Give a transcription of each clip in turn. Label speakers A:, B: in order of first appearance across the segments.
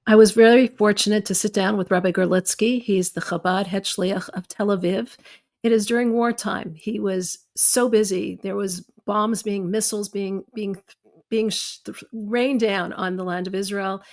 A: I was very fortunate to sit down with Rabbi Gerlitzky. He's the Chabad head shliach of Tel Aviv. It is during wartime. He was so busy. There was bombs being, missiles being rained down on the land of Israel.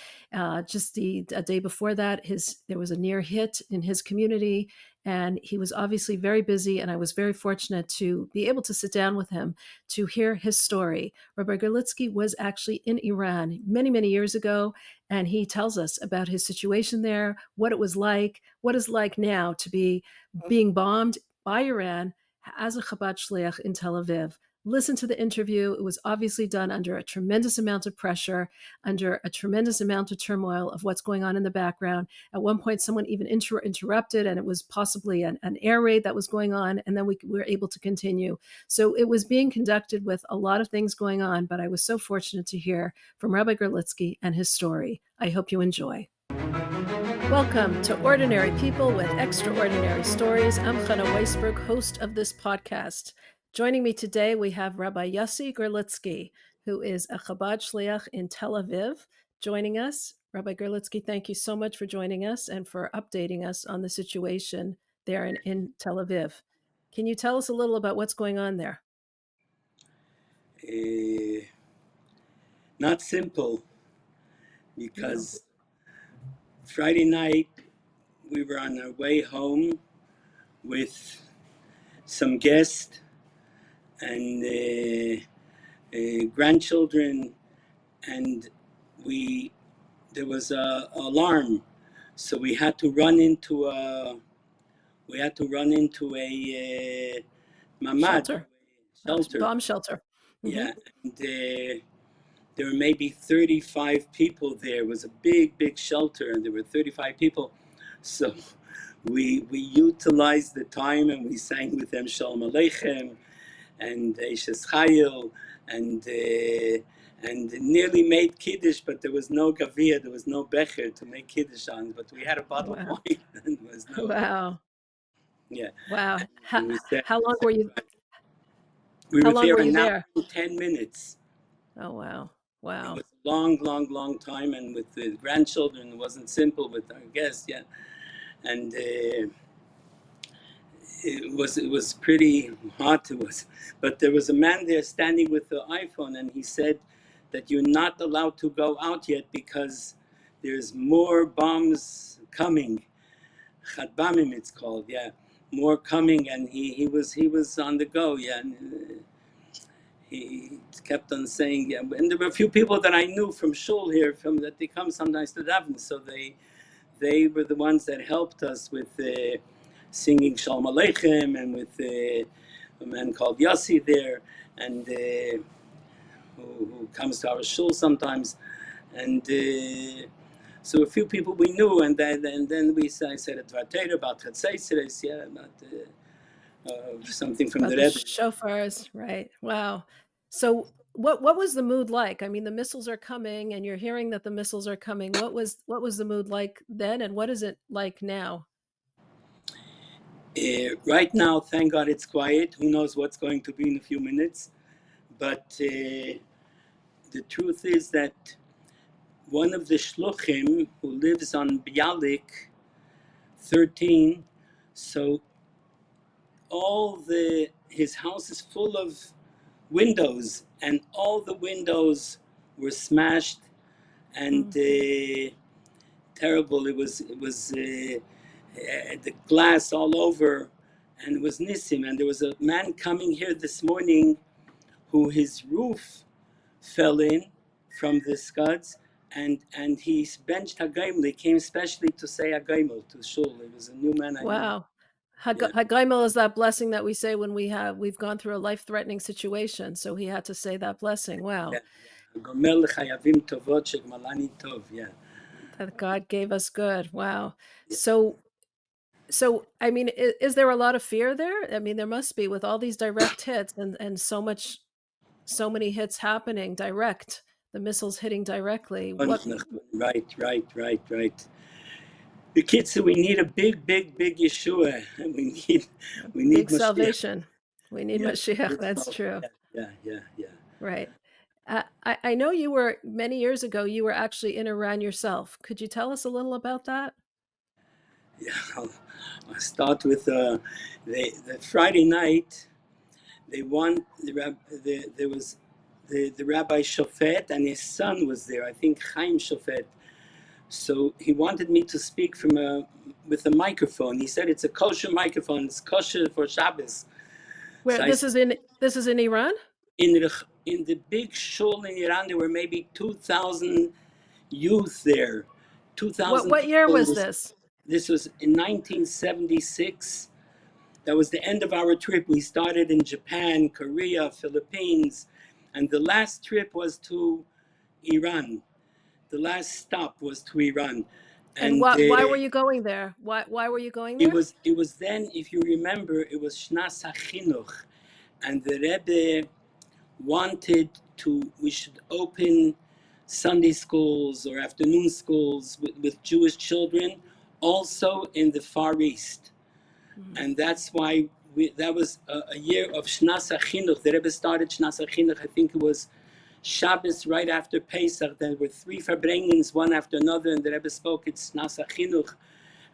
A: Just a day before that, there was a near hit in his community, and he was obviously very busy. And I was very fortunate to be able to sit down with him to hear his story. Rabbi Gerlitzky was actually in Iran many, many years ago, and he tells us about his situation there, what it was like, what it's like now to be being bombed by Iran as a Chabad shliach in Tel Aviv. Listen to the interview. It was obviously done under a tremendous amount of pressure, under a tremendous amount of turmoil of what's going on in the background. At one point, someone even interrupted, and it was possibly an air raid that was going on, and then we were able to continue. So it was being conducted with a lot of things going on, but I was so fortunate to hear from Rabbi Gerlitzky and his story. I hope you enjoy. Welcome to Ordinary People with Extraordinary Stories. I'm Chana Weisberg, host of this podcast. Joining me today, we have Rabbi Yossi Gerlitzky, who is a Chabad shliach in Tel Aviv, joining us. Rabbi Gerlitzky, thank you so much for joining us and for updating us on the situation there in Tel Aviv. Can you tell us a little about what's going on there?
B: Not simple, because Friday night we were on our way home with some guests and grandchildren, and there was a alarm, so we had to run into a mamad shelter.
A: Bomb shelter.
B: Yeah, and there were maybe 35 people there. It was a big shelter, and there were 35 people. So we utilized the time, and we sang with them Shalom Aleichem and Eishes Chayil, and nearly made Kiddush, but there was no Gavia, there was no Becher to make Kiddush on, but we had a bottle of wine. And there was no,
A: wow.
B: Yeah.
A: Wow.
B: How
A: long were you?
B: We
A: How
B: were
A: long
B: there
A: were you
B: an hour
A: there?
B: and 10 minutes.
A: Oh, wow.
B: It
A: Wow.
B: was a long time, and with the grandchildren, it wasn't simple with our guests, yeah. And it was pretty hot. But there was a man there standing with the iPhone, and he said that you're not allowed to go out yet because there's more bombs coming. Chadbamim, it's called, yeah, more coming, and he was on the go, yeah. And, he kept on saying, yeah, and there were a few people that I knew from shul here, that they come sometimes to daven, so they were the ones that helped us with singing Shalom Aleichem, and with a man called Yossi there, and who comes to our shul sometimes, and so a few people we knew, and then I said a Dvar about Chatzaitzres, yeah, about something from
A: About
B: the
A: the
B: Rebbe.
A: shofars, right? Wow. So what was the mood like? I mean, the missiles are coming, and you're hearing that the missiles are coming. What was the mood like then, and what is it like now?
B: Right now, thank God it's quiet. Who knows what's going to be in a few minutes? But the truth is that one of the shluchim who lives on Bialik 13, so his house is full of windows, and all the windows were smashed, and terrible. It was the glass all over, and it was Nissim. And there was a man coming here this morning who his roof fell in from the scuds, and he benched Hagaimel. He came especially to say Hagaimel to shul. It was a new man I knew.
A: Wow. Hagaimel is that blessing that we say when we've gone through a life-threatening situation. So he had to say that blessing. Wow.
B: Gomel chayavim tovot shegmalani tov. Yeah.
A: That God gave us good. Wow. So I mean, is there a lot of fear there? I mean, there must be with all these direct hits and so many hits happening direct, the missiles hitting directly. What?
B: Right. The kids say we need a big Yeshua. We need
A: Big
B: Mashiach.
A: salvation. We need
B: Yeah,
A: Mashiach. That's true.
B: Yeah.
A: Right. I know you were many years ago, you were actually in Iran yourself. Could you tell us a little about that?
B: Yeah, I'll start with the Friday night. They want there was the Rabbi Shofet and his son was there. I think Chaim Shofet. So he wanted me to speak from a with a microphone. He said it's a kosher microphone. It's kosher for Shabbos.
A: Where
B: So I
A: this is in Iran?
B: in the big shul in Iran, there were maybe 2,000 youth there, 2,000
A: What year was
B: people.
A: this?
B: This was in 1976. That was the end of our trip. We started in Japan, Korea, Philippines, and the last trip was to Iran. The last stop was to Iran,
A: And
B: and
A: why were you going there? Why were you going
B: it
A: there?
B: was it was then, if you remember, it was Shnas HaChinuch, and the Rebbe wanted to we should open Sunday schools or afternoon schools with Jewish children, also in the Far East.
A: Mhm.
B: And that's why that was a year of Shnas HaChinuch. The Rebbe started Shnas HaChinuch, I think it was Shabbos right after Pesach. There were three Farbrengens, one after another, and the Rebbe spoke it's Shnas HaChinuch,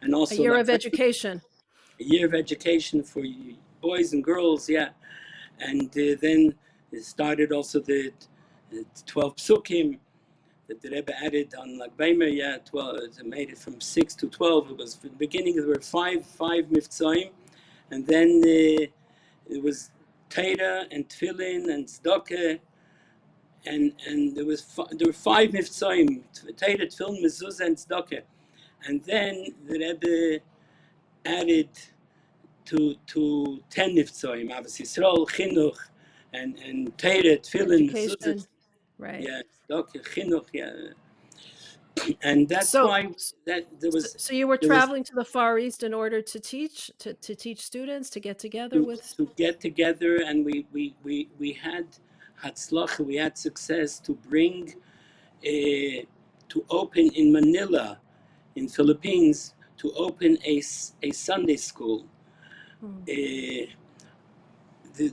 B: and
A: A
B: also
A: year
B: like
A: of education.
B: a year of education for boys and girls, yeah. And then it started also the 12 psukim that the Rebbe added on Lag Baimer, yeah, 12, it made it from 6 to 12. It was, for the beginning, there were five mivtzoim, and then it was Torah and Tefillin and Tzedakah, and there were five mivtzoim, Torah, Tefillin, Mezuzah, and Tzedakah. And then the Rebbe added to 10 nifzoim, obviously, Yisrael, Chinuch, and Torah, Tefillin, Mezuzah,
A: Education. Right.
B: yeah, Tzedakah, Chinuch, yeah. And that's
A: So
B: why that
A: so you were
B: there was
A: traveling to the Far East in order to teach, to teach students, to get together
B: to,
A: with.
B: to get together, and we had hatzlacha, we had success to bring to open in Manila, in Philippines, to open a Sunday school.
A: Mm.
B: Uh,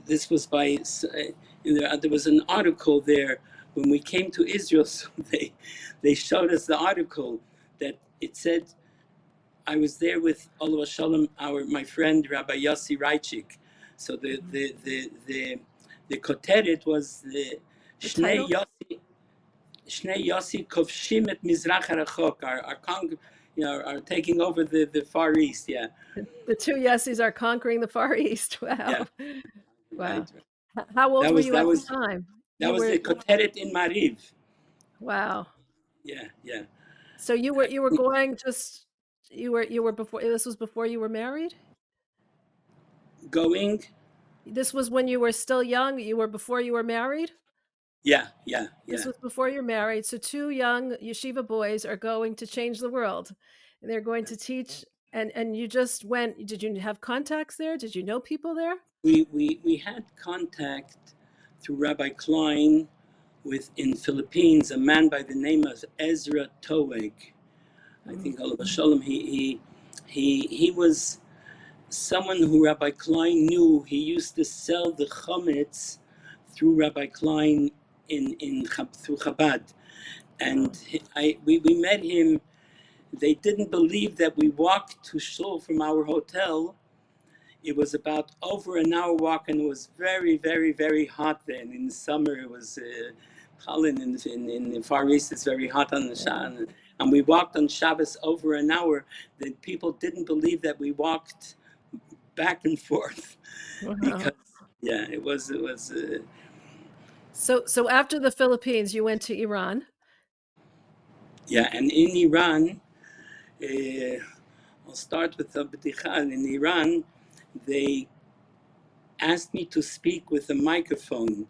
B: this was by there was an article there when we came to Israel. So they showed us the article that it said I was there with Olav Shalom, my friend Rabbi Yossi Reichik. So
A: Mhm.
B: the koteret was the
A: The
B: Shnei
A: title?
B: Yossi Kovshim et Mizrach Harachok, are taking over the Far East. Yeah,
A: The two Yeses are conquering the Far East.
B: yeah,
A: Wow. Wow.
B: right.
A: How old
B: That
A: were
B: was
A: you
B: that
A: at the
B: was
A: time?
B: that
A: You
B: was
A: were
B: the koteret in Mariv.
A: wow.
B: Yeah, yeah.
A: So you were going just you were before this was before you were married?
B: Going.
A: This was when you were still young, you were before you were married?
B: Yeah, yeah,
A: This
B: yeah.
A: was before you're married, so 2 young yeshiva boys are going to change the world, and they're going to teach and you just went did you have contacts there? Did you know people there?
B: We had contact through Rabbi Klein with in Philippines a man by the name of Ezra Toeg. I
A: Mm,
B: think Olav Shalom. He was someone who Rabbi Klein knew. He used to sell the chametz through Rabbi Klein through Chabad, and
A: wow.
B: we met him. They didn't believe that we walked to shul from our hotel. It was about over an hour walk, and it was very, very, very hot then. In the summer, it was Holland in the Far East. It's very hot on the
A: Yeah.
B: Shabbos, and we walked on Shabbos over an hour. Then people didn't believe that we walked back and forth
A: Wow.
B: because yeah, it was
A: So after the Philippines, you went to Iran.
B: yeah, and in Iran. I'll start with the B'dicha. In Iran, they asked me to speak with a microphone.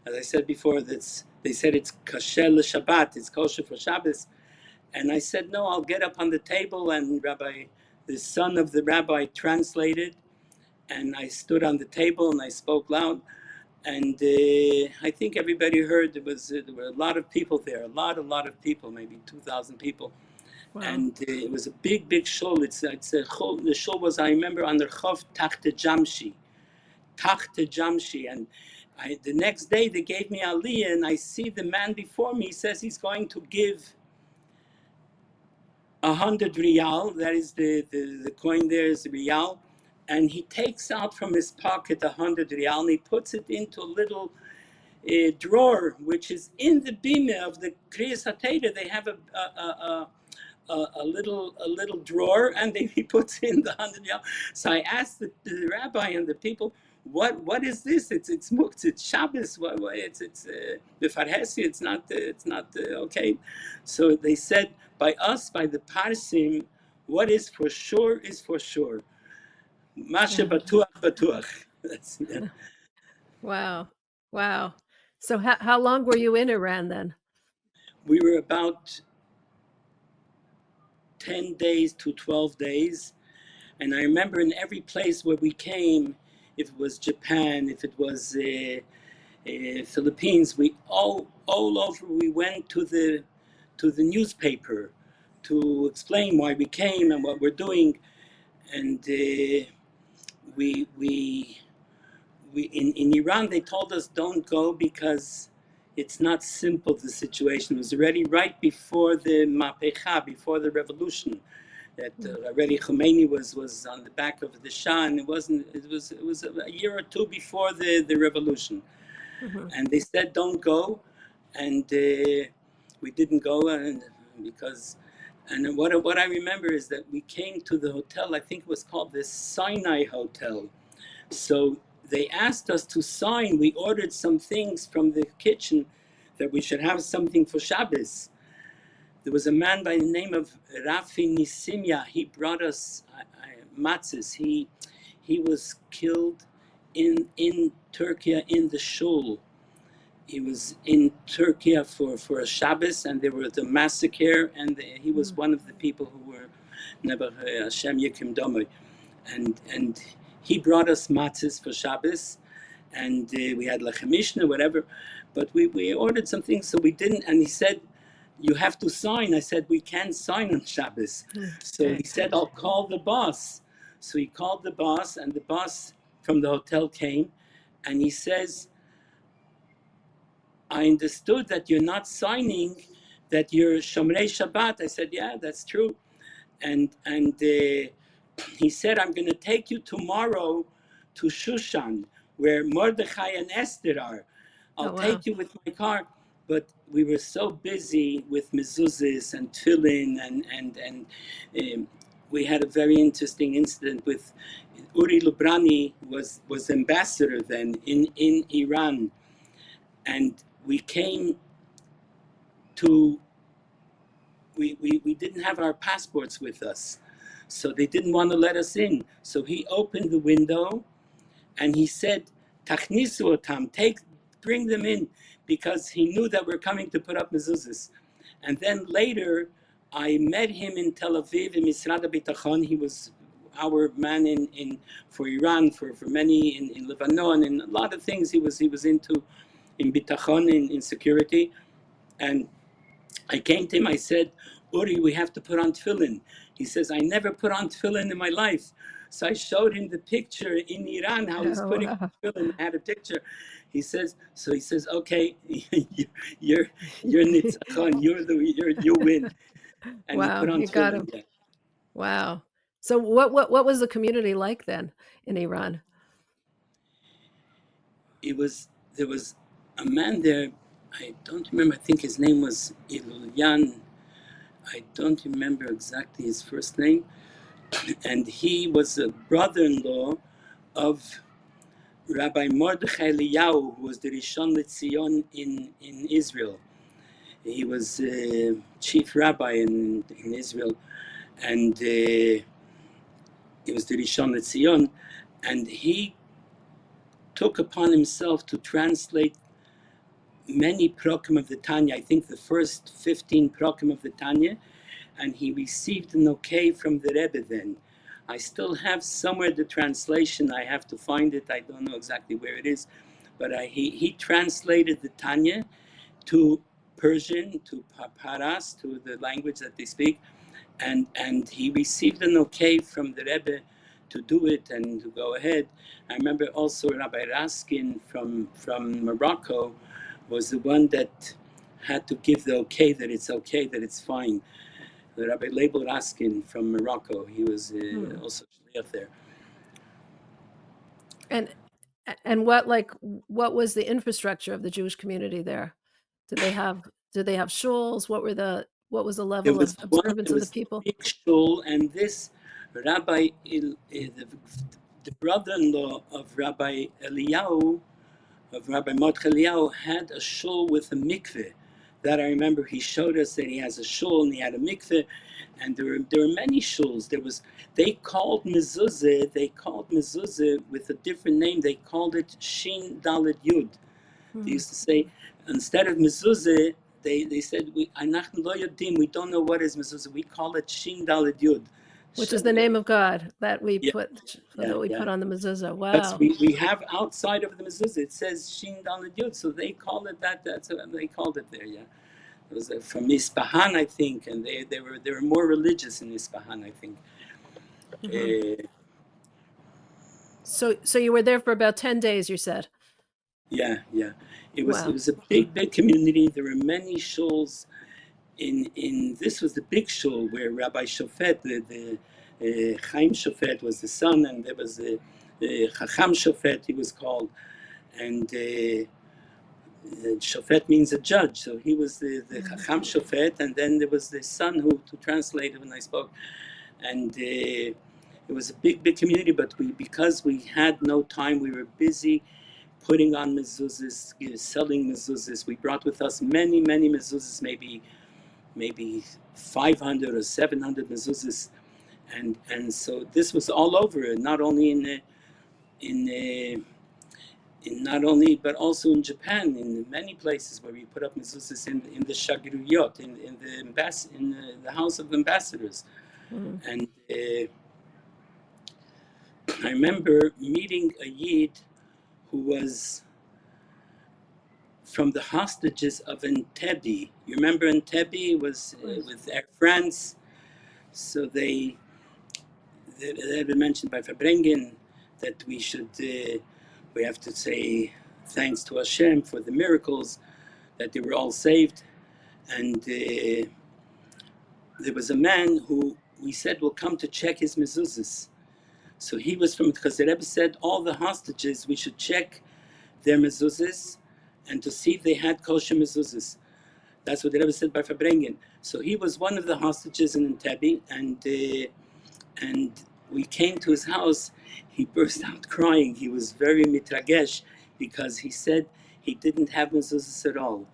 B: As I said before, they said it's kasher Shabbat, it's kosher for Shabbos. And I said, no, I'll get up on the table. And the son of the rabbi, translated. And I stood on the table and I spoke loud. And I think everybody heard there were a lot of people there, a lot of people, maybe 2,000 people.
A: Wow.
B: And it was a big shul. It's a shul. The shul was, I remember, on the Chav Tachte Jamshi, and The next day they gave me aliyah, and I see the man before me. He says he's going to give 100 rial. That is the coin there is the rial. And he takes out from his pocket 100 rial and he puts it into a little drawer, which is in the bima of the Kriyas HaTorah. They have a little drawer, and then he puts in the 100 rial. So I asked the rabbi and the people, what is this? It's muktzah, it's Shabbos. It's the farhesi. It's not okay. So they said, by us, by the parsim, what is for sure is for sure. Masha batuach batuach. That's it.
A: Wow. Wow. So how long were you in Iran then?
B: We were about 10 days to 12 days. And I remember in every place where we came, if it was Japan, if it was Philippines, we all over we went to the newspaper to explain why we came and what we're doing. And we in Iran they told us don't go because it's not simple. The situation was already right before the Mapecha, before the revolution. That already Khomeini was on the back of the Shah, and it was a year or two before the revolution.
A: Mm-hmm.
B: And they said don't go, and we didn't go, and because. And what I remember is that we came to the hotel. I think it was called the Sinai Hotel. So they asked us to sign. We ordered some things from the kitchen that we should have something for Shabbos. There was a man by the name of Rafi Nisimya. He brought us matzahs. He was killed in Turkey in the shul. He was in Turkey for a Shabbos, and there was a massacre, and he was one of the people who were Never Hashem Yikim Domoi. And he brought us matzahs for Shabbos, and we had lechem mishnah, whatever, but we ordered some things, so we didn't. And he said, "You have to sign." I said, "We can't sign on Shabbos." So he said, "I'll call the boss." So he called the boss, and the boss from the hotel came, and he says, "I understood that you're not signing, that you're Shomrei Shabbat." I said, "Yeah, that's true." And he said, "I'm going to take you tomorrow to Shushan, where Mordechai and Esther are. I'll take you with my car." But we were so busy with mezuzahs and tefillin, and we had a very interesting incident with Uri Lubrani was ambassador then in Iran, and we came to we didn't have our passports with us, so they didn't want to let us in. So he opened the window and he said, "Tachnisu otam, bring them in," because he knew that we're coming to put up mezuzahs. And then later, I met him in Tel Aviv in Misrad HaBitachon. He was our man in for Iran for many in Lebanon, and a lot of things he was into in bitachon, in security. And I came to him, I said, "Uri, we have to put on tefillin." He says, "I never put on tefillin in my life." So I showed him the picture in Iran, how he's putting on tefillin. I had a picture. He says, "Okay, you're nitzachon, you win." And he
A: Wow,
B: put on
A: you got
B: tefillin.
A: him.
B: Yeah.
A: Wow. So what was the community like then in Iran?
B: There was a man there, I don't remember, I think his name was Ilyan. I don't remember exactly his first name. And he was a brother-in-law of Rabbi Mordechai Eliyahu, who was the Rishon LeZion in Israel. He was chief rabbi in Israel, and he was the Rishon LeZion, and he took upon himself to translate many prokim of the Tanya. I think the first 15 prokim of the Tanya, and he received an okay from the Rebbe then. I still have somewhere the translation. I have to find it. I don't know exactly where it is, but he translated the Tanya to Persian, to Paras, to the language that they speak, and he received an okay from the Rebbe to do it and to go ahead. I remember also Rabbi Raskin from Morocco was the one that had to give the okay, that it's fine. The Rabbi Label Raskin from Morocco, he was
A: Hmm.
B: also shliach there.
A: And what was the infrastructure of the Jewish community there? Did they have shuls? What was the level of observance
B: There
A: of the
B: was a
A: people?
B: big shul, and this Rabbi, the brother-in-law of Rabbi Eliyahu, of Rabbi Mordechai Eliyahu, had a shul with a mikveh. That I remember. He showed us that he has a shul and he had a mikveh, and there were many shuls. They called mezuzah with a different name. They called it Shin Dalet Yud. They
A: Hmm.
B: used to say, instead of mezuzah, they said, "Anachnu lo yodim," we don't know what is mezuzah. We call it Shin Dalet Yud.
A: Which is the name of God that we
B: Yeah,
A: put
B: yeah, yeah.
A: on the mezuzah.
B: Because
A: Wow.
B: we have outside of the mezuzah, it says Shin Dalet Yud, so they call it that. That's what they called it there. Yeah, it was from Ispahan, I think, and they were more religious in Ispahan, I think.
A: Hmm.
B: Uh,
A: So you were there for about 10 days, you said.
B: yeah, yeah. It
A: Wow.
B: was a big community. There were many shuls. In this was the big shul where Rabbi Shofet, the Chaim Shofet was the son, and there was the Chacham Shofet, he was called, and Shofet means a judge, so he was the
A: Mhm.
B: Chacham Shofet, and then there was the son who translated when I spoke, and it was a big community, but because we had no time, we were busy putting on mezuzahs, selling mezuzahs. We brought with us many mezuzahs, maybe 500 or 700 mezuzahs, and so this was all over, not only in not only but also in Japan, in many places where we put up mezuzahs in the shagiruyot, in the house of ambassadors,
A: Mhm.
B: and I remember meeting a Yid who was from the hostages of Entebbe. You remember Entebbe was
A: Of course.
B: with Air France, so they had been mentioned by Fabrengen that we have to say thanks to Hashem for the miracles, that they were all saved. And there was a man who we said will come to check his mezuzahs. So he was from, because the Rebbe said all the hostages, we should check their mezuzahs and to see if they had kosher mezuzahs. That's what the Rebbe said by Fabrengen. So he was one of the hostages in Entebbe, and we came to his house. He burst out crying. He was very mitragesh because he said he didn't have mezuzahs at all.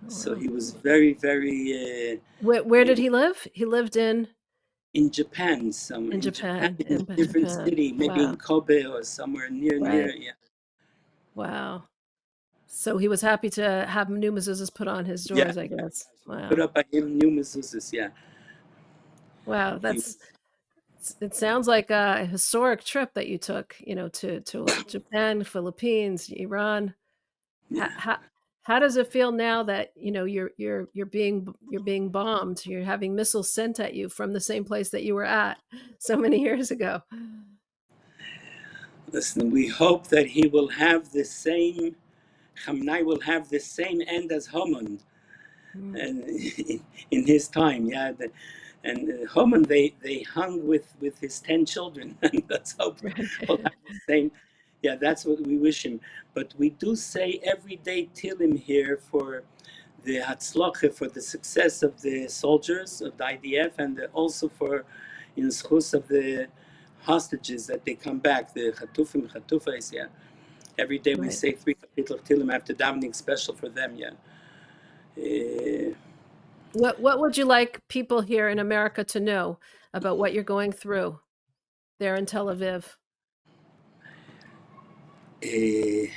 A: Oh,
B: So
A: wow.
B: he was very
A: Where did he live? He lived
B: in Japan, somewhere
A: in
B: in Japan,
A: Japan,
B: in a different
A: Japan.
B: city, maybe in
A: Wow.
B: Kobe or somewhere near.
A: Right.
B: Yeah,
A: Wow. So he was happy to have new mezuzahs put on his
B: yeah.
A: doors, I guess.
B: So we put
A: Wow.
B: up by him new mezuzahs. Yeah,
A: Wow,
B: he
A: that's
B: was.
A: it sounds like a historic trip that you took, to Japan, Philippines, Iran. How
B: Yeah.
A: how how does it feel now that, you're being bombed, you're having missiles sent at you from the same place that you were at so many years ago?
B: Listen, we hope that he will have the same. Hamnai will have the same end as Haman,
A: Mm.
B: and in his time, yeah. And Haman, they hung with his 10 children, and let's hope he'll
A: Right.
B: have the same. Yeah, that's what we wish him. But we do say every day Tilim here for the Hatzlache, for the success of the soldiers of the IDF, and also for in schus of the hostages that they come back, the Chatufim, Chatufais, yeah. Every day we
A: Right.
B: say 3 kapitel of Tilim after davening special for them, yeah. Uh,
A: What would you like people here in America to know about what you're going through there in Tel Aviv?
B: uh,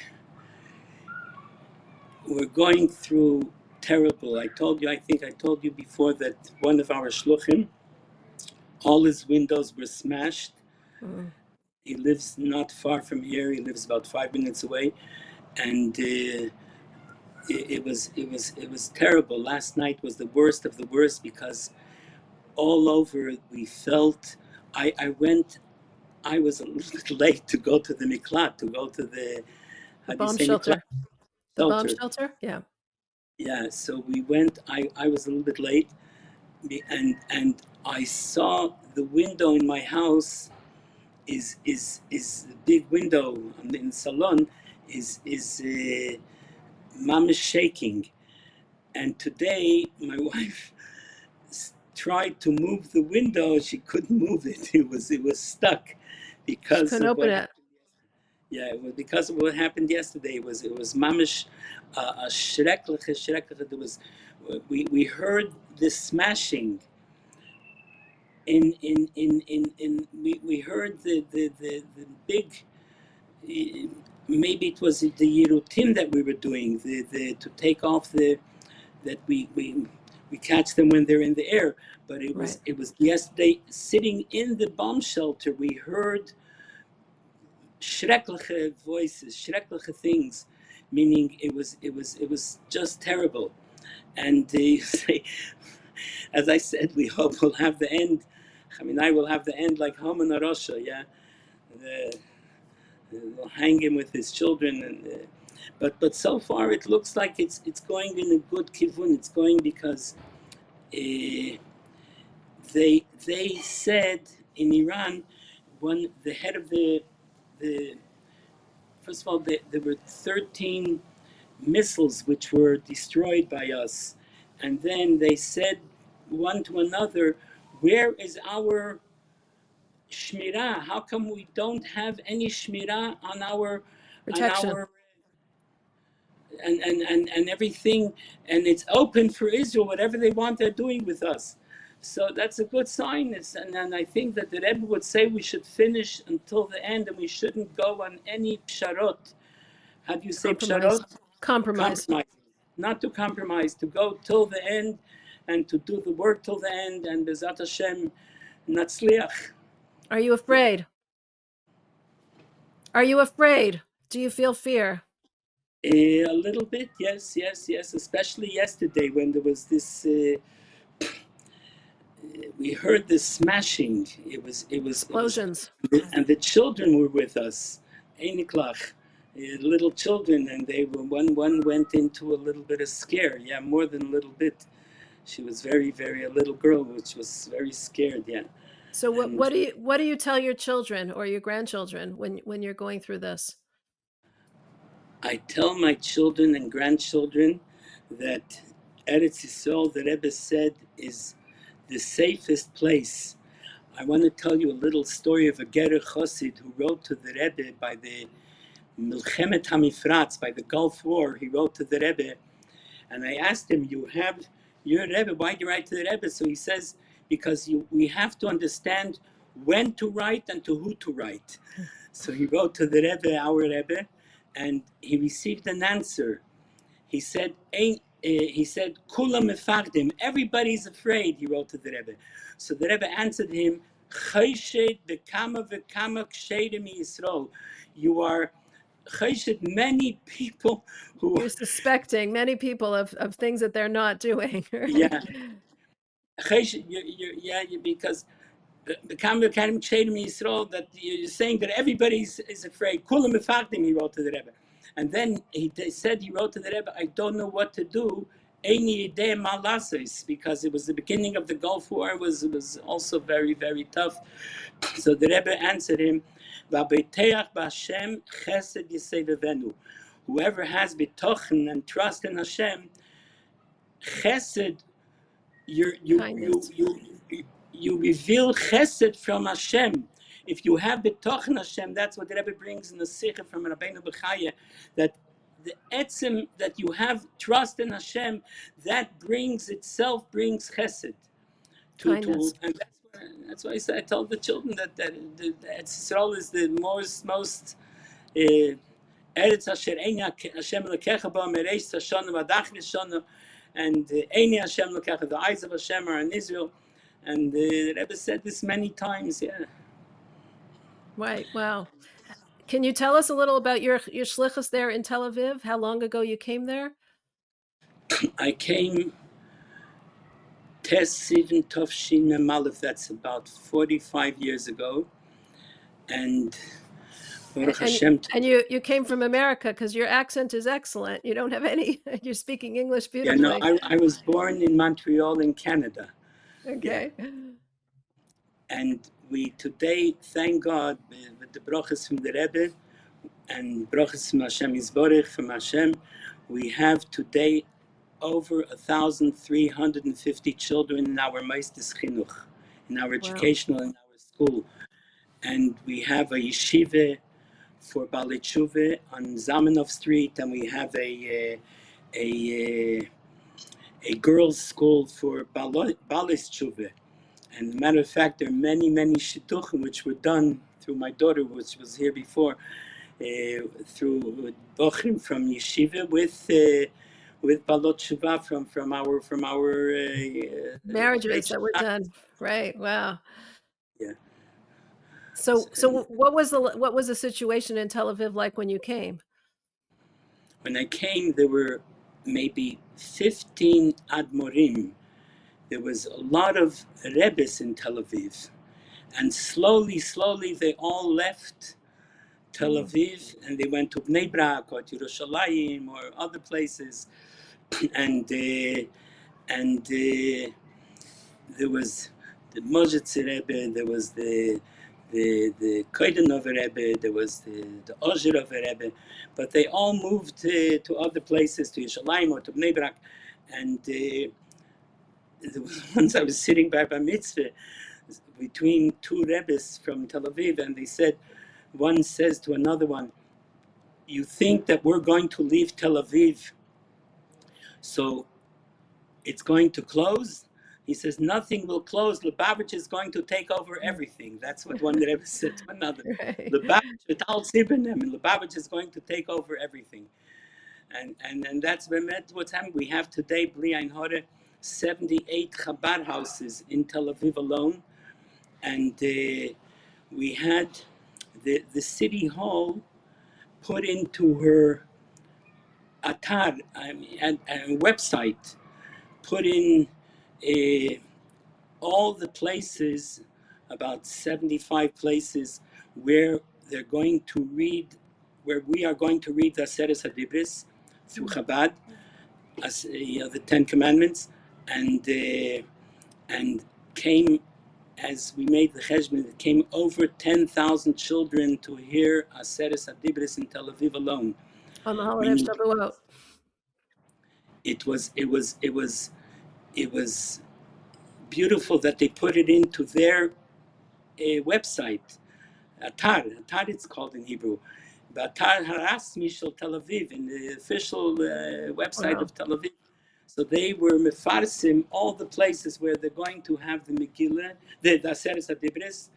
B: we're going through terrible. I think I told you before that one of our shluchim, all his windows were smashed.
A: Mm.
B: He lives not far from here. He lives about 5 minutes away, and it was terrible. Last night was the worst of the worst because all over we felt. I went. I was a little bit late to go to the miklat, to go to the,
A: The
B: how do you
A: bomb
B: say miklat?
A: shelter. The bomb
B: Shelter.
A: shelter? Yeah.
B: Yeah, so we went, I was a little bit late, and I saw the window in my house is the big window in the salon is mom is shaking. And today my wife tried to move the window, she couldn't move it. It was stuck
A: She
B: because
A: couldn't
B: of
A: open
B: what
A: it.
B: happened. Yeah, it was because of what happened yesterday. It was mamish a shrekliche. There was we heard the smashing we heard the big, maybe it was the yirutim that we were doing, the to take off the, that we catch them when they're in the air. But it
A: Right.
B: was it was yesterday, sitting in the bomb shelter, we heard schreckliche voices, schreckliche things, meaning it was just terrible. And as I said, we hope we'll have the end. I mean, I will have the end like Haman Arosha, yeah. The, they'll hang him with his children, and but so far it looks like it's going in a good kivun. It's going because they said in Iran, one the head of the first of all, there were 13 missiles which were destroyed by us, and then they said one to another, where is our shmirah? How come we don't have any shmirah on
A: Protection.
B: our and everything, and it's open for Israel, whatever they want they're doing with us. So that's a good sign. And I think that the Rebbe would say we should finish until the end, and we shouldn't go on any psharot. How do you say
A: Compromise.
B: psharot?
A: Compromise.
B: Compromise. Not to compromise, to go till the end and to do the work till the end, and Bezat Hashem Natzliach.
A: Are you afraid? Are you afraid? Do you feel fear?
B: A little bit, yes, yes, yes. Especially yesterday when there was this. We heard the smashing. It was,
A: Explosions.
B: and the children were with us. Einiklach, little children, and they were one went into a little bit of scare. Yeah, more than a little bit. She was very a little girl, which was very scared. Yeah,
A: So what
B: and
A: what do you tell your children or your grandchildren when you're going through this?
B: I tell my children and grandchildren that Eretz Yisrael, the Rebbe said, is the safest place. I want to tell you a little story of a Gerer Chosid who wrote to the Rebbe by the Milchemet HaMifratz, by the Gulf War. He wrote to the Rebbe, and I asked him, you're a Rebbe, why do you write to the Rebbe? So he says, because we have to understand when to write and to who to write. So he wrote to the Rebbe, our Rebbe, and he received an answer. He said, Kula mefardim, everybody's afraid, he wrote to the Rebbe. So the Rebbe answered him, Chayshed bekama vekama kshedim Yisrael. You are chayshed, many people who,
A: You're suspecting many people of things that they're not doing, right?
B: yeah, chayshed, yeah, because bekama vekama kshedim Yisrael, that you're saying that everybody is afraid. Kula mefardim, he wrote to the Rebbe. And then said, he wrote to the Rebbe, I don't know what to do. Because it was the beginning of the Gulf War. It was also very tough. So the Rebbe answered him, whoever has bitochen and trust in Hashem, chesed, you you you
A: Kindness.
B: you you reveal chesed from Hashem. If you have betochen Hashem, that's what the Rebbe brings in the Sikha from Rabbeinu Bechaya, that the etzem that you have trust in Hashem, that brings chesed to
A: Kindness.
B: and that's why I told the children that the Eretz Yisrael is the most Eretz Asher Eini Hashem Elokecha Ba Mereis Hashana V'Adachris Shana, and Eini Hashem Elokecha, the eyes of Hashem are in Israel, and the Rebbe said this many times. Yeah,
A: Right. Wow. Can you tell us a little about your shlichus there in Tel Aviv? How long ago you came there?
B: I came Tes Sivan Tovshin Malef. That's about 45 years ago, and Baruch
A: And
B: Hashem.
A: you came from America because your accent is excellent. You don't have any. You're speaking English
B: Yeah, no,
A: beautifully.
B: I was born in Montreal in Canada. Yeah,
A: Okay.
B: and we today, thank God, with the brachas from the Rebbe and brachas from Hashem Yisborich from Hashem, we have today over 1,350 children in our Meistes Chinuch, in our
A: Wow.
B: educational, in our school. And we have a yeshiva for Balei Tshuva on Zamenhof Street, and we have a girls' school for Balei Tshuva. And matter of fact, there are many, many shidduchim which were done through my daughter, which was here before, through bochrim from yeshiva with balot tshuva from our
A: Marriages
B: Beit
A: that were
B: Shabbat.
A: done. Right. Wow.
B: Yeah.
A: So what was the situation in Tel Aviv like when you came?
B: When I came, there were maybe 15 admorim. There was a lot of Rebbes in Tel Aviv, and slowly they all left Tel
A: Mm.
B: Aviv, and they went to Bnei Brak or to Yerushalayim or other places, and there was the Mojitzer Rebbe, there was the Koidenhofer Rebbe, there was the Ozherover Rebbe, but they all moved to other places, to Yerushalayim or to Bnei Brak, and there was once I was sitting by Bar Mitzvah between two Rebbes from Tel Aviv, and they said, one says to another one, you think that we're going to leave Tel Aviv, so it's going to close? He says, nothing will close. Lubavitch is going to take over everything. That's what one Rebbe said to another.
A: Right.
B: Lubavitch, and Lubavitch is going to take over everything. And that's what's happening. We have today, Bli Ein Hora, 78 Chabad houses in Tel Aviv alone. And we had the city hall put into her atar, a website, put in all the places, about 75 places, where they're going to read, where we are going to read the Aseres HaDibris through Chabad, as the Ten Commandments, and came, as we made the cheshbon, it came over 10,000 children to hear Aseres HaDibris in Tel Aviv alone.
A: On the holiday of
B: Meaning,
A: Shavuot.
B: it was beautiful that they put it into their website, Atar it's called in Hebrew, but Atar Harasmi Shel Tel Aviv, in the official website
A: Wow.
B: of Tel Aviv. So they were mefarsim all the places where they're going to have the Megillah, the Aseres HaDibris.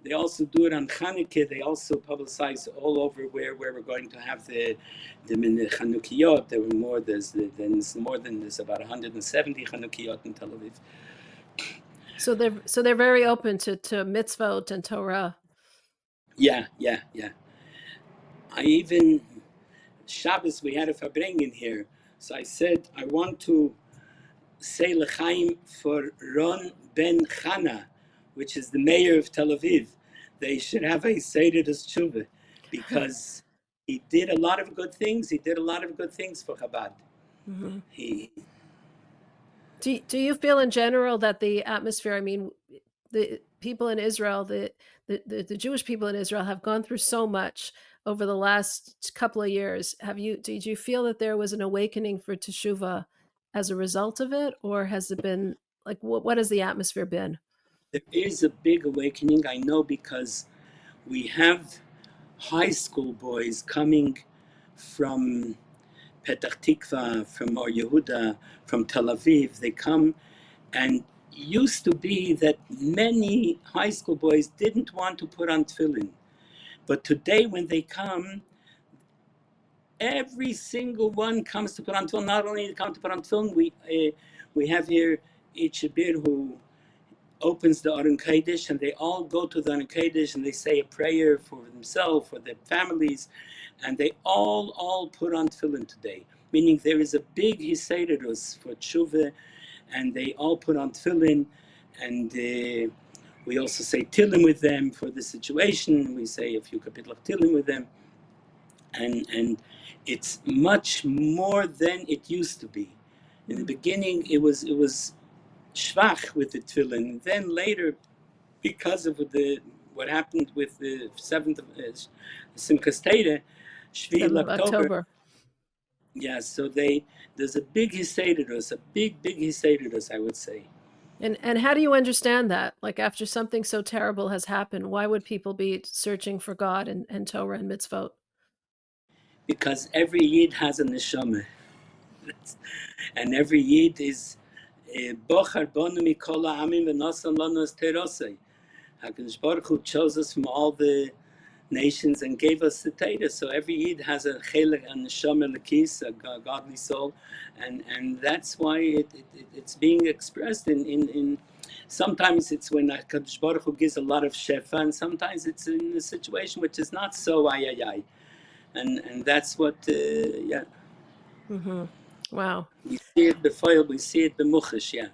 B: They also do it on Chanukah. They also publicize all over where we're going to have the Chanukiyot. There were more. There's about 170 Chanukiyot in Tel Aviv.
A: So they're very open to mitzvot and Torah.
B: Yeah. I even Shabbos we had a farbrengen here, so I said I want to say l'chaim for Ron Ben Chana, which is the mayor of Tel Aviv. They should have a Seder Tshuva, because he did a lot of good things. He did a lot of good things for Chabad.
A: Mm-hmm.
B: He
A: Do you feel in general that the atmosphere, I mean, the people in Israel, the Jewish people in Israel have gone through so much over the last couple of years. Did you feel that there was an awakening for teshuvah as a result of it, or has it been like what has the atmosphere been?
B: There is a big awakening. I know, because we have high school boys coming from Petach Tikva, from Or Yehuda, from Tel Aviv. They come, and used to be that many high school boys didn't want to put on tefillin. But today when they come, every single one comes to put on tefillin. Not only come to put on tefillin, we have here Itchabir who opens the Aron Kodesh, and they all go to the Aron Kodesh and they say a prayer for themselves, for their families, and they all put on tefillin today. Meaning there is a big hisayrus for tshuva, and they all put on tefillin, and We also say Tillim with them for the situation. We say a few kapitel of Tillim with them. And it's much more than it used to be. In the beginning, it was schwach with the tefillin. Then later, because of what happened with the 7th of Simchas Torah, Shvi
A: 7th of
B: October,
A: October.
B: yeah, so there's a big hisaydus, a big hisaydus, I would say.
A: And how do you understand that? Like after something so terrible has happened, why would people be searching for God and Torah and mitzvot?
B: Because every Yid has a neshama, and every Yid is Bochar Bonu Mikol Ha'amim V'Nosan Lanu Es Terosei. HaKadosh Baruch Hu chose us from all the nations and gave us the Torah. So every Yid has a chelik, a neshama lekis, a godly soul, and that's why it's being expressed in. Sometimes it's when HaKadosh Baruch Hu gives a lot of shefa, and sometimes it's in a situation which is not so ay, and that's what yeah.
A: Mm-hmm. Wow.
B: We see it before, we see it bemuchash, yeah.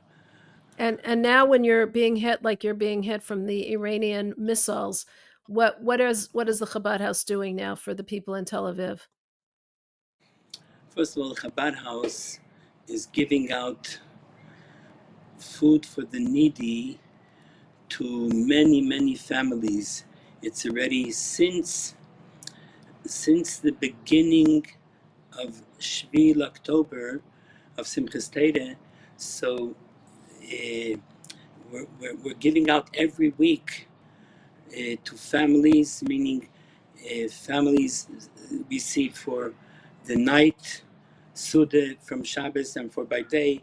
A: And now when you're being hit like you're being hit from the Iranian missiles, what is the Chabad House doing now for the people in Tel Aviv?
B: First of all, the Chabad House is giving out food for the needy to many families. It's already since the beginning of Shvi October of Simchas Torah. So we're giving out every week to families, meaning families receive for the night Suda from Shabbos and for by day,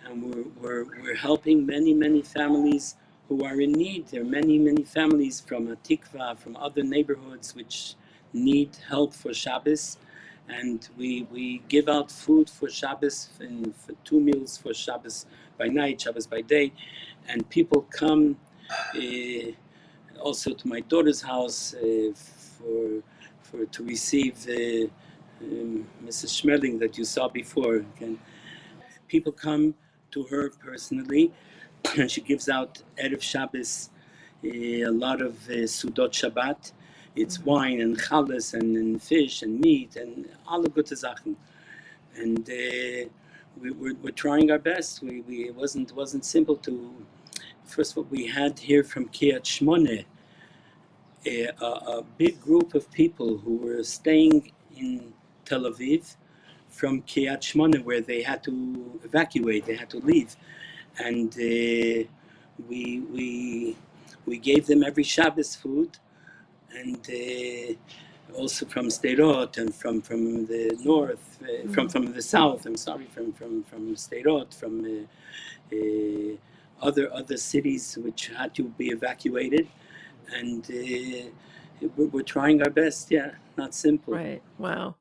B: and we're helping many families who are in need. There are many families from Atikva, from other neighborhoods which need help for Shabbos, and we give out food for Shabbos and for 2 meals for Shabbos by night, Shabbos by day, and people come also to my daughter's house for to receive Mrs. Schmerling that you saw before. Okay. People come to her personally, and she gives out Erev Shabbos a lot of Sudot Shabbat. It's wine and challah and fish and meat and alle gute Sachen. And we're trying our best. It wasn't simple to. First of all, we had here from Kiryat Shmone a big group of people who were staying in Tel Aviv from Kiryat Shmone, where they had to evacuate, they had to leave, and we gave them every Shabbos food, and also from Sderot and from the north, from the south. I'm sorry, from Sderot, from other cities which had to be evacuated, and we're trying our best. Yeah, not simple.
A: Right. Wow.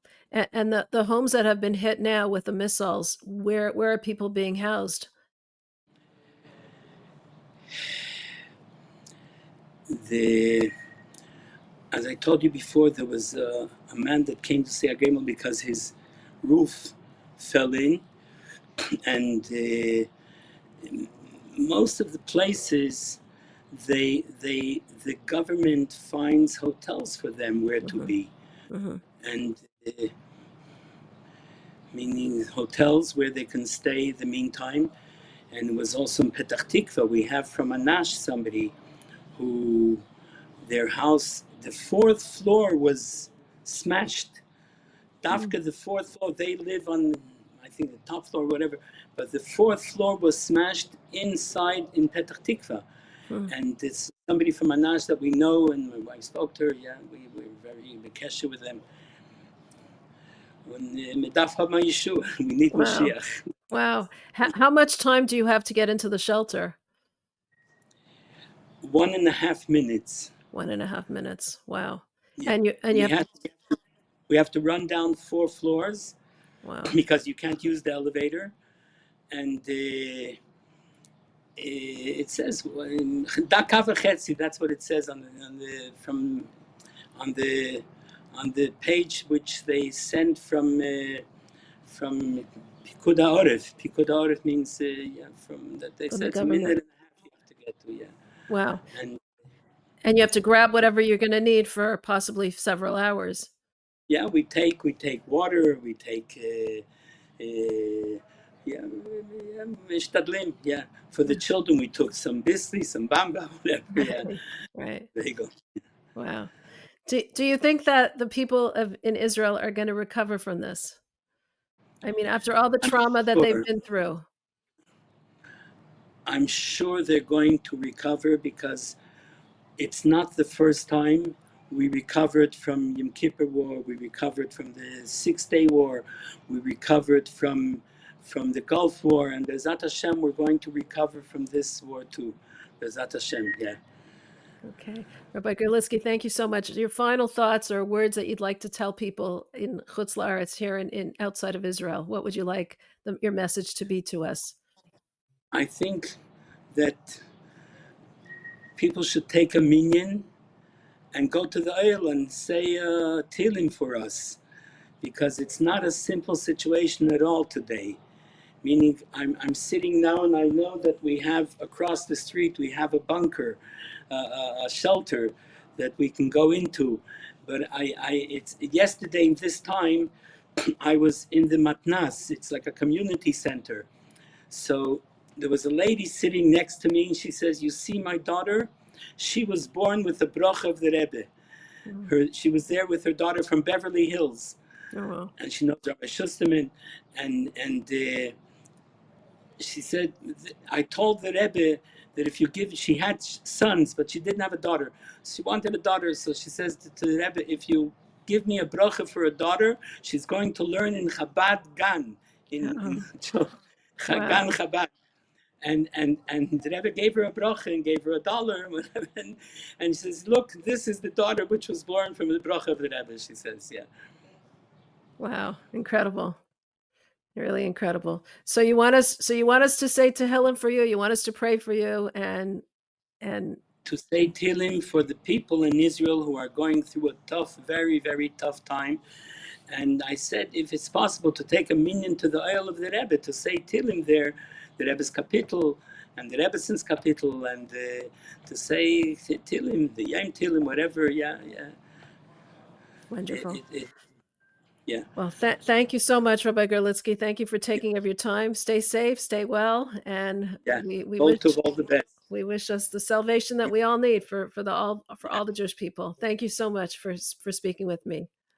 A: And the homes that have been hit now with the missiles, where are people being housed?
B: As I told you before, there was a man that came to see Agrimel because his roof fell in, and most of the places, the government finds hotels for them where to be, and meaning hotels where they can stay the meantime. And it was also in Petach Tikva. We have from Anash somebody who their house, the 4th floor was smashed. Dafka, the 4th floor, they live on, I think, the top floor, whatever, but the 4th floor was smashed inside in Petach Tikva. And it's somebody from Anash that we know, and my wife spoke to her. Yeah, we're very bekesher with them. We need Mashiach.
A: Wow. How much time do you have to get into the shelter?
B: 1.5 minutes.
A: 1.5 minutes. Wow.
B: Yeah.
A: And you have
B: we have to run down 4 floors.
A: Wow.
B: Because you can't use the elevator, and it says that's what it says on the page which they sent from Pikud HaOref. Pikud HaOref means from that they
A: From
B: said
A: the
B: it's a minute
A: government.
B: and a half you have to get to. Yeah.
A: Wow.
B: And
A: And you have to grab whatever you're gonna need for possibly several hours.
B: yeah, we take water, we take yeah, yeah, משתדלים, yeah. For the children, we took some bisli, some bamba, whatever. Yeah,
A: Right, right.
B: there you go.
A: Wow. Do you think that the people of in Israel are gonna recover from this? I mean, after all the
B: I'm
A: trauma that they've
B: sure.
A: been through.
B: I'm sure they're going to recover because it's not the first time. We recovered from Yom Kippur War. We recovered from the Six-Day War. We recovered from the Gulf War, and Bezat Hashem, we're going to recover from this war too. Bezat Hashem, yeah.
A: Okay. Rabbi Gerlitzky, thank you so much. Your final thoughts or words that you'd like to tell people in Chutz La'aretz here in outside of Israel. What would you like your message to be to us?
B: I think that people should take a minyan and go to the oil and say Tehillim for us, because it's not a simple situation at all today. Meaning, I'm sitting now and I know that we have across the street, we have a bunker, a shelter that we can go into. But it's yesterday this time, I was in the Matnas, it's like a community center. So there was a lady sitting next to me and she says, "You see my daughter? She was born with the bracha of the Rebbe."
A: Mm.
B: She was there with her daughter from Beverly Hills,
A: Oh, well.
B: and she knows Rabbi Schusterman, and she said, "I told the Rebbe that if you give," she had sons, but she didn't have a daughter. She wanted a daughter, so she says to the Rebbe, "If you give me a bracha for a daughter, she's going to learn in Chabad Gan, in
A: Oh,
B: Gan
A: wow.
B: Chabad." And the Rebbe gave her a bracha and gave her $1, and she says, "Look, this is the daughter which was born from the bracha of the Rebbe." She says, "Yeah."
A: Wow. Incredible. Really incredible. So you want us to say Tehillim for you, you want us to pray for you and
B: To say Tehillim for the people in Israel who are going through a tough, very, very tough time. And I said, if it's possible to take a minyan to the oil of the Rebbe, to say Tehillim there, the Rebbe's kapitel, and the Rebbe's kapitel, and to say Tehillim, the Yom Tehillim, whatever, yeah, yeah.
A: wonderful.
B: Yeah,
A: Well, thank you so much, Rabbi Gerlitzky. Thank you for
B: yeah,
A: taking of your time. Stay safe, stay well, and
B: yeah.
A: we
B: All
A: wish
B: to all the best.
A: we wish us the salvation that we all need for all the Jewish people. Thank you so much for speaking with me.